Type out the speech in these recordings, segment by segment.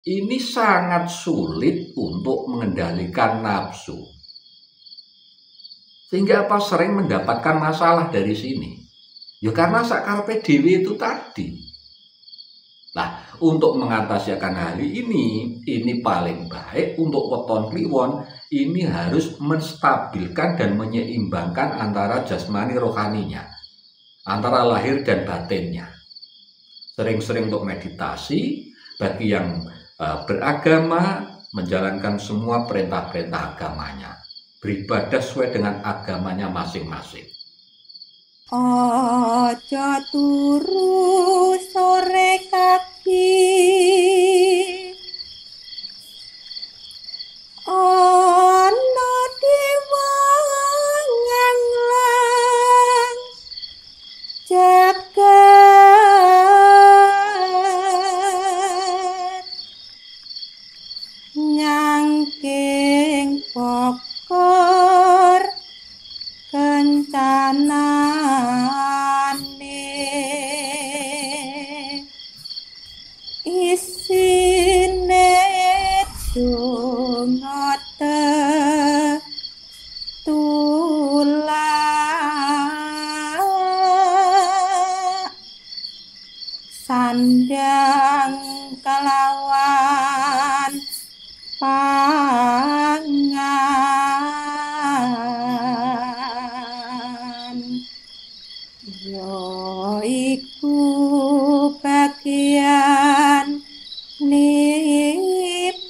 ini sangat sulit untuk mengendalikan nafsu. Sehingga apa sering mendapatkan masalah dari sini. Ya karena sakarpe dewe itu tadi. Nah, untuk mengatasi akan hal ini paling baik untuk weton kliwon ini harus menstabilkan dan menyeimbangkan antara jasmani rohaninya, antara lahir dan batinnya. Sering-sering untuk meditasi, bagi yang beragama menjalankan semua perintah-perintah agamanya, beribadah sesuai dengan agamanya masing-masing. Ojo turu sore kaki, ono diwanganglang jagat nyangking pokor kencanane isine dungot tulak sandang kelawan pangan yo iku bagian nipun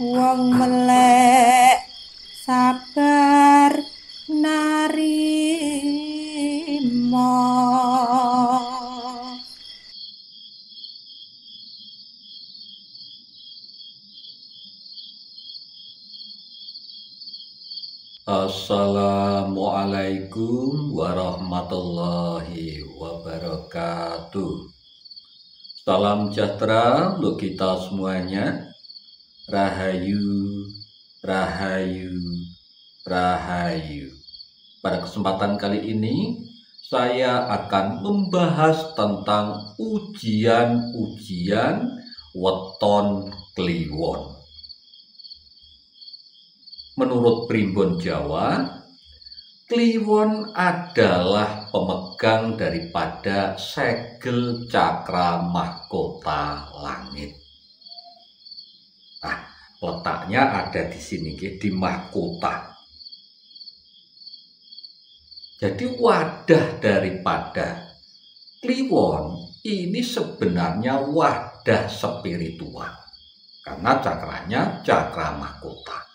wong melek sabar narimo. Assalamualaikum warahmatullahi wabarakatuh. Salam sejahtera untuk kita semuanya. Rahayu, rahayu, rahayu. Pada kesempatan kali ini saya akan membahas tentang ujian-ujian weton kliwon. Menurut primbon Jawa, kliwon adalah pemegang daripada segel cakra mahkota langit. Nah, letaknya ada di sini, di mahkota. Jadi wadah daripada kliwon ini sebenarnya wadah spiritual. Karena cakranya cakra mahkota.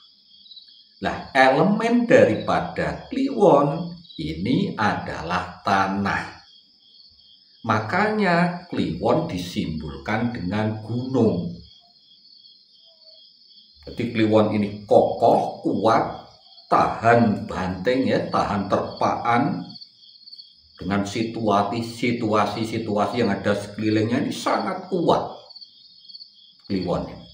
Nah, elemen daripada kliwon ini adalah tanah. Makanya kliwon disimbolkan dengan gunung. Jadi kliwon ini kokoh, kuat, tahan banting ya, tahan terpaan dengan situasi-situasi yang ada sekelilingnya ini sangat kuat kliwon ini.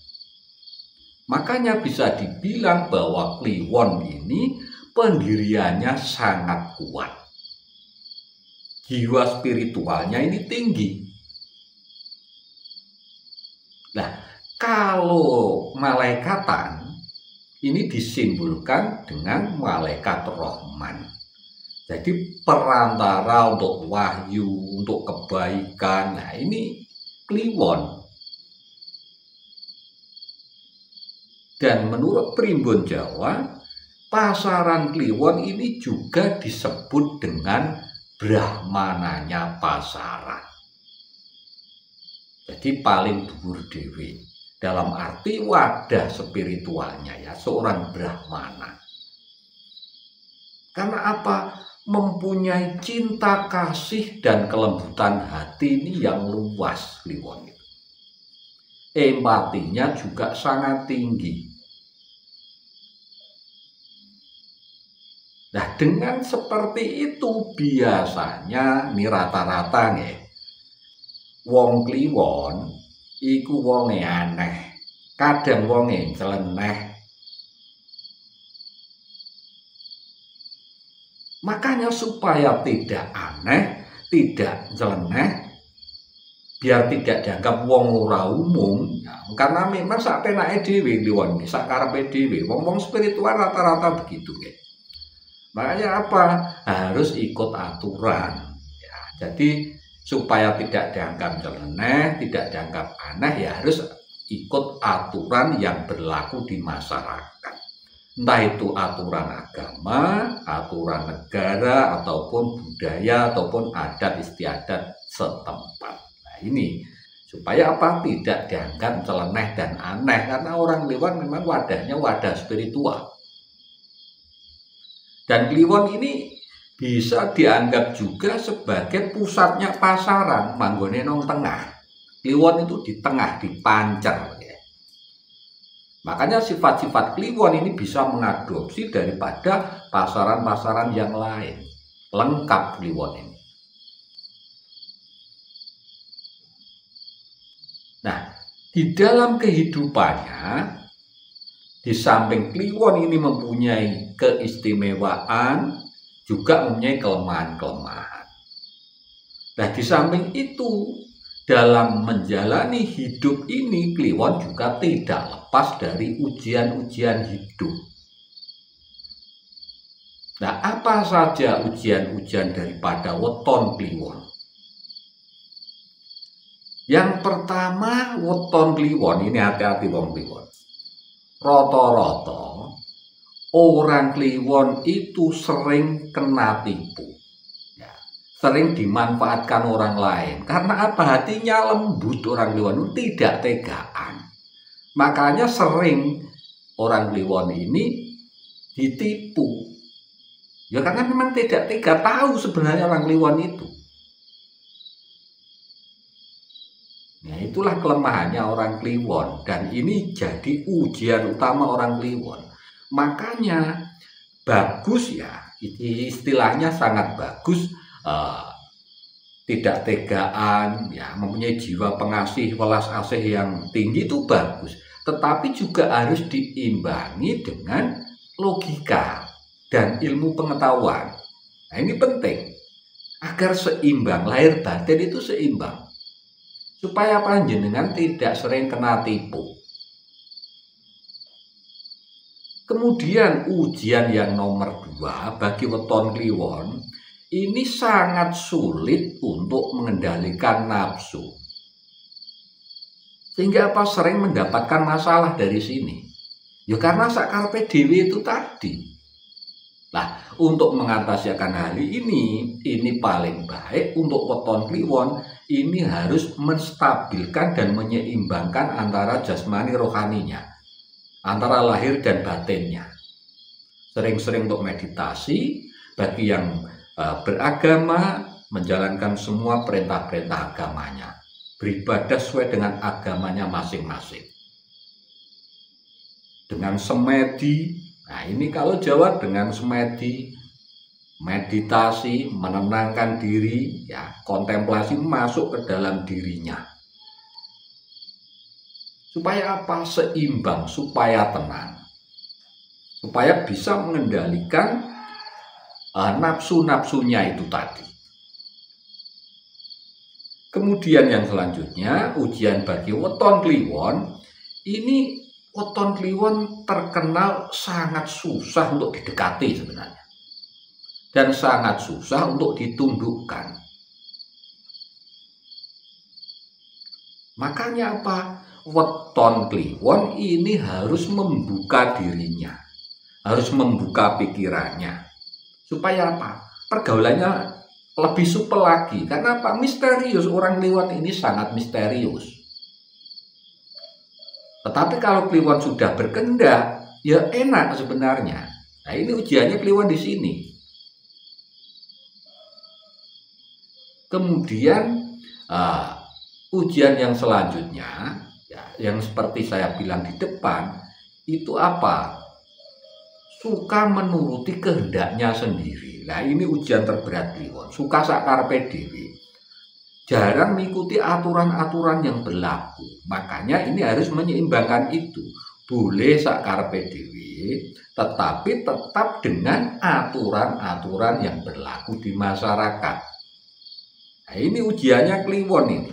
Makanya bisa dibilang bahwa kliwon ini pendiriannya sangat kuat. Jiwa spiritualnya ini tinggi. Nah, kalau malaikatan ini disimbolkan dengan malaikat Rahman. Jadi perantara untuk wahyu, untuk kebaikan. Nah, ini kliwon. Dan menurut primbon Jawa, pasaran kliwon ini juga disebut dengan brahmananya pasaran. Jadi paling dhuwur dewe. Dalam arti wadah spiritualnya ya, seorang brahmana. Karena apa? Mempunyai cinta kasih dan kelembutan hati ini yang luas kliwon itu. Empatinya juga sangat tinggi. Nah, dengan seperti itu biasanya ini rata-rata nih, wong kliwon iku wonge aneh, kadang wonge nyeleneh. Makanya supaya tidak aneh, tidak nyeleneh, biar tidak dianggap wong ora umum ya, karena memang sak penake dhewe kliwon sak karepe dhewe wong-wong spiritual rata-rata begitu ya. Makanya apa? Harus ikut aturan ya. Jadi supaya tidak dianggap nyeleneh, tidak dianggap aneh ya harus ikut aturan yang berlaku di masyarakat. Entah itu aturan agama, aturan negara, ataupun budaya, ataupun adat istiadat setempat. Nah ini supaya apa? Tidak dianggap nyeleneh dan aneh, karena orang Kliwon memang wadahnya wadah spiritual. Dan Kliwon ini bisa dianggap juga sebagai pusatnya pasaran, manggone nang tengah. Kliwon itu di tengah, dipancer. Ya. Makanya sifat-sifat Kliwon ini bisa mengadopsi daripada pasaran-pasaran yang lain. Lengkap Kliwon ini. Nah, di dalam kehidupannya, di samping Kliwon ini mempunyai keistimewaan, juga mempunyai kelemahan-kelemahan. Nah, di samping itu, dalam menjalani hidup ini, Kliwon juga tidak lepas dari ujian-ujian hidup. Nah, apa saja ujian-ujian daripada weton Kliwon? Yang pertama, weton Kliwon ini hati-hati wong Kliwon. Rata-rata orang Kliwon itu sering kena tipu. Ya, sering dimanfaatkan orang lain. Karena apa? Hatinya lembut orang Kliwon itu tidak tegaan. Makanya sering orang Kliwon ini ditipu. Ya karena memang tidak tega, tahu sebenarnya orang Kliwon itu. Nah, itulah kelemahannya orang Kliwon, dan ini jadi ujian utama orang Kliwon. Makanya bagus ya, istilahnya sangat bagus, tidak tegaan, ya mempunyai jiwa pengasih, welas asih yang tinggi itu bagus. Tetapi juga harus diimbangi dengan logika dan ilmu pengetahuan. Nah, ini penting agar seimbang, lahir batin itu seimbang. Supaya panjenengan tidak sering kena tipu. Kemudian ujian yang nomor 2 bagi weton Kliwon ini sangat sulit untuk mengendalikan nafsu. Sehingga apa? Sering mendapatkan masalah dari sini. Ya karena sakarepe dhewe itu tadi. Nah, untuk mengatasi akan hal ini paling baik untuk weton Kliwon ini harus menstabilkan dan menyeimbangkan antara jasmani rohaninya, antara lahir dan batinnya. Sering-sering untuk meditasi, bagi yang beragama, menjalankan semua perintah-perintah agamanya, beribadah sesuai dengan agamanya masing-masing. Dengan semedi, nah ini kalau Jawa dengan semedi, meditasi, menenangkan diri, ya kontemplasi masuk ke dalam dirinya. Supaya apa? Seimbang, supaya tenang. Supaya bisa mengendalikan nafsu-nafsunya itu tadi. Kemudian yang selanjutnya, ujian bagi weton Kliwon. Ini weton Kliwon terkenal sangat susah untuk didekati sebenarnya. Dan sangat susah untuk ditundukkan. Makanya apa? Weton Kliwon ini harus membuka dirinya, harus membuka pikirannya. Supaya apa? Pergaulannya lebih supel lagi. Karena apa? Misterius, orang Kliwon ini sangat misterius. Tetapi kalau Kliwon sudah berkendak, ya enak sebenarnya. Nah ini ujiannya Kliwon di sini. Kemudian ujian yang selanjutnya, ya, yang seperti saya bilang di depan, itu apa? Suka menuruti kehendaknya sendiri. Nah ini ujian terberat Kliwon. Suka sakarepe dhewe. Jarang mengikuti aturan-aturan yang berlaku. Makanya ini harus menyeimbangkan itu. Boleh sakarepe dhewe, tetapi tetap dengan aturan-aturan yang berlaku di masyarakat. Nah, ini ujiannya Kliwon ini.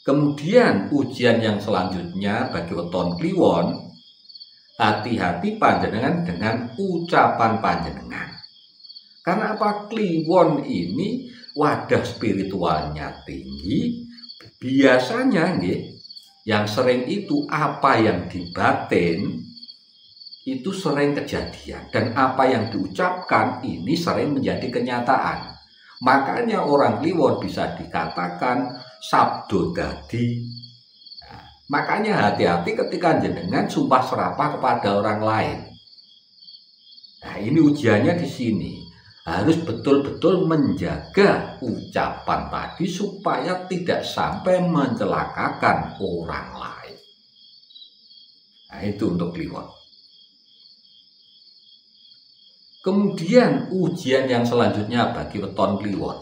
Kemudian ujian yang selanjutnya bagi weton kliwon, hati-hati panjenengan dengan ucapan panjenengan. Karena apa? Kliwon ini wadah spiritualnya tinggi, biasanya nggih, yang sering itu apa yang dibatin itu sering kejadian, dan apa yang diucapkan ini sering menjadi kenyataan. Makanya orang kliwon bisa dikatakan sabdo dadi. Nah, makanya hati-hati ketika jenengan sumpah serapah kepada orang lain. Nah, ini ujiannya di sini. Harus betul-betul menjaga ucapan tadi supaya tidak sampai mencelakakan orang lain. Nah, itu untuk kliwon. Kemudian ujian yang selanjutnya bagi weton kliwon.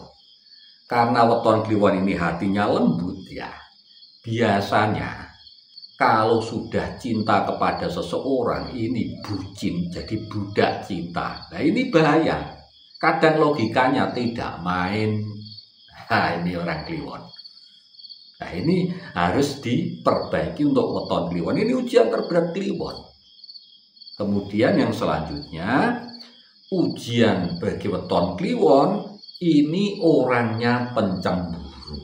Karena weton kliwon ini hatinya lembut ya. Biasanya kalau sudah cinta kepada seseorang ini bucin, jadi budak cinta. Nah, ini bahaya. Kadang logikanya tidak main. Nah, ini orang kliwon. Nah, ini harus diperbaiki untuk weton kliwon. Ini ujian terberat kliwon. Kemudian yang selanjutnya, ujian bagi weton kliwon ini orangnya pencemburu.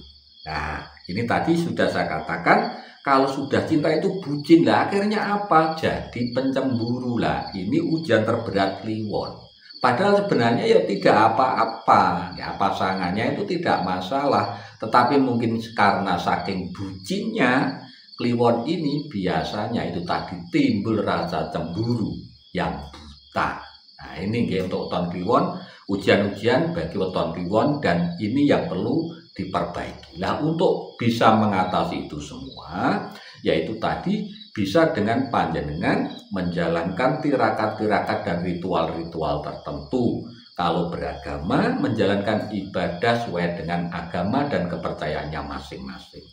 Nah, ini tadi sudah saya katakan, kalau sudah cinta itu bucin lah, akhirnya apa? Jadi pencemburu lah. Ini ujian terberat kliwon. Padahal sebenarnya ya tidak apa-apa, ya pasangannya itu tidak masalah. Tetapi mungkin karena saking bucinnya, kliwon ini biasanya itu tadi timbul rasa cemburu yang buta. Nah, ini untuk weton kliwon, ujian-ujian bagi weton kliwon, dan ini yang perlu diperbaiki. Nah, untuk bisa mengatasi itu semua, yaitu tadi bisa dengan panjenengan menjalankan tirakat-tirakat dan ritual-ritual tertentu. Kalau beragama, menjalankan ibadah sesuai dengan agama dan kepercayaannya masing-masing.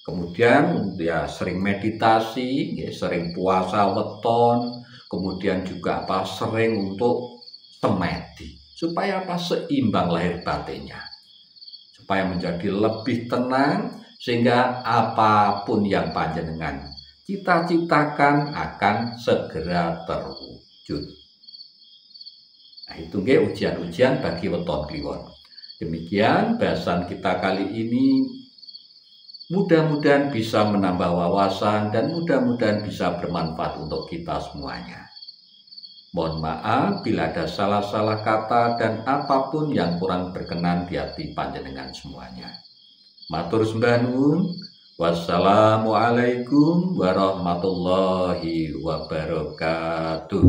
Kemudian ya sering meditasi, ya, sering puasa weton, kemudian juga sering untuk semedi, supaya seimbang lahir batinnya, supaya menjadi lebih tenang, sehingga apapun yang panjenengan cita-citakan akan segera terwujud. Nah, itu ujian-ujian bagi weton kliwon. Demikian bahasan kita kali ini. Mudah-mudahan bisa menambah wawasan dan mudah-mudahan bisa bermanfaat untuk kita semuanya. Mohon maaf bila ada salah-salah kata dan apapun yang kurang berkenan di hati panjenengan semuanya. Matur sembah nuwun. Wassalamualaikum warahmatullahi wabarakatuh.